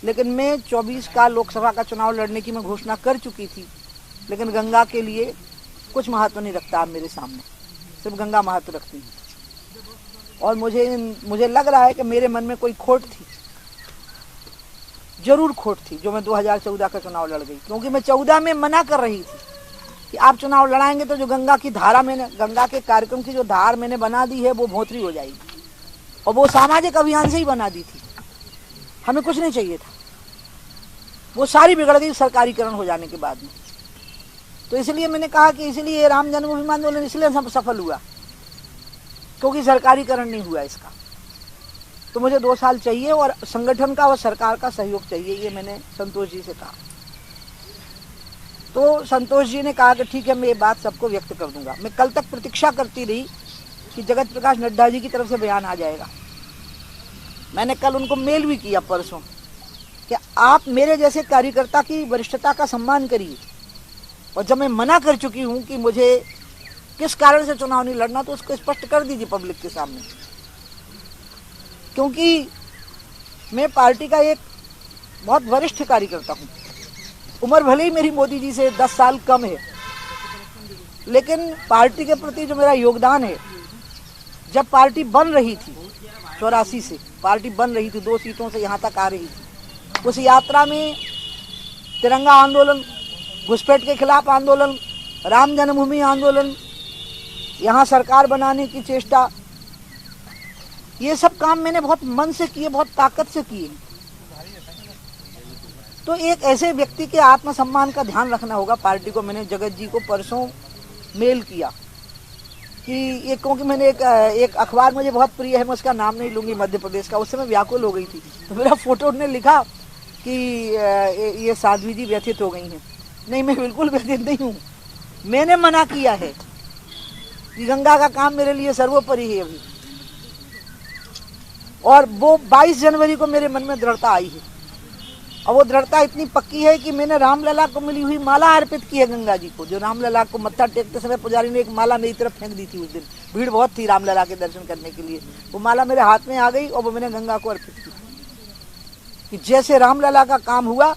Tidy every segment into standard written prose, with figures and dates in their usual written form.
लेकिन मैं 24 का लोकसभा का चुनाव लड़ने की मैं घोषणा कर चुकी थी, लेकिन गंगा के लिए कुछ महत्व नहीं रखता अब मेरे सामने, सिर्फ गंगा महत्व रखती है। और मुझे लग रहा है कि मेरे मन में कोई खोट थी, जरूर खोट थी, जो मैं 2014 का चुनाव लड़ गई, क्योंकि मैं 14 में मना कर रही थी कि आप चुनाव लड़ाएंगे तो जो गंगा की धारा मैंने, गंगा के कार्यक्रम की जो धार मैंने बना दी है वो भोंतरी हो जाएगी, और वो सामाजिक अभियान से ही बना दी थी, हमें कुछ नहीं चाहिए था, वो सारी बिगड़ गई सरकारीकरण हो जाने के बाद में। तो इसलिए मैंने कहा कि इसलिए राम जन्मभूमि आंदोलन इसलिए सफल हुआ क्योंकि सरकारीकरण नहीं हुआ इसका। तो मुझे 2 साल चाहिए और संगठन का और सरकार का सहयोग चाहिए, ये मैंने संतोष जी से कहा। तो संतोष जी ने कहा कि ठीक है, मैं ये बात सबको व्यक्त कर दूंगा। मैं कल तक प्रतीक्षा करती रही कि जगत प्रकाश नड्डा जी की तरफ से बयान आ जाएगा। मैंने कल उनको मेल भी किया परसों कि आप मेरे जैसे कार्यकर्ता की वरिष्ठता का सम्मान करिए, और जब मैं मना कर चुकी हूं कि मुझे किस कारण से चुनाव नहीं लड़ना, तो उसको स्पष्ट कर दीजिए पब्लिक के सामने। क्योंकि मैं पार्टी का एक बहुत वरिष्ठ कार्यकर्ता हूं, उम्र भले ही मेरी मोदी जी से 10 साल कम है, लेकिन पार्टी के प्रति जो मेरा योगदान है, जब पार्टी बन रही थी 84 से पार्टी बन रही थी, 2 सीटों से यहाँ तक आ रही थी, उस यात्रा में तिरंगा आंदोलन, घुसपैठ के खिलाफ आंदोलन, राम जन्मभूमि आंदोलन, यहाँ सरकार बनाने की चेष्टा, ये सब काम मैंने बहुत मन से किए, बहुत ताकत से किए। तो एक ऐसे व्यक्ति के आत्मसम्मान का ध्यान रखना होगा पार्टी को। मैंने जगत जी को परसों मेल किया कि ये, क्योंकि मैंने एक अखबार मुझे बहुत प्रिय है, मैं उसका नाम नहीं लूंगी, मध्य प्रदेश का, उससे मैं व्याकुल हो गई थी, तो मेरा फोटो उन्होंने लिखा कि ये साध्वी जी व्यथित हो गई हैं। नहीं, मैं बिल्कुल व्यथित नहीं हूँ, मैंने मना किया है कि गंगा का काम मेरे लिए सर्वोपरि है अभी, और वो 22 जनवरी को मेरे मन में दृढ़ता आई है, और वो दृढ़ता इतनी पक्की है कि मैंने रामलला को मिली हुई माला अर्पित की है गंगा जी को। जो रामलला को मत्था टेकते समय पुजारी ने एक माला मेरी तरफ फेंक दी थी, उस दिन भीड़ बहुत थी रामलला के दर्शन करने के लिए, वो माला मेरे हाथ में आ गई और वो मैंने गंगा को अर्पित की कि जैसे रामलला का काम हुआ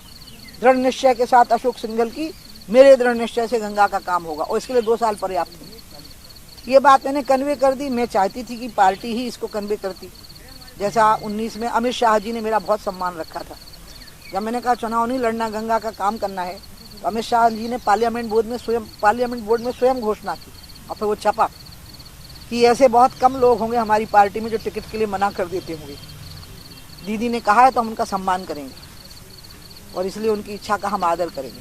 दृढ़ निश्चय के साथ अशोक सिंघल की, मेरे दृढ़ निश्चय से गंगा का काम होगा, और इसके लिए 2 साल पर्याप्त थे। ये बात मैंने कन्वे कर दी। मैं चाहती थी कि पार्टी ही इसको कन्वे करती, जैसा 19 में अमित शाह जी ने मेरा बहुत सम्मान रखा था। जब मैंने कहा चुनाव नहीं लड़ना, गंगा का काम करना है, तो अमित शाह जी ने पार्लियामेंट बोर्ड में स्वयं घोषणा की, और फिर वो छपा कि ऐसे बहुत कम लोग होंगे हमारी पार्टी में जो टिकट के लिए मना कर देते होंगे। दीदी ने कहा है तो हम उनका सम्मान करेंगे, और इसलिए उनकी इच्छा का हम आदर करेंगे।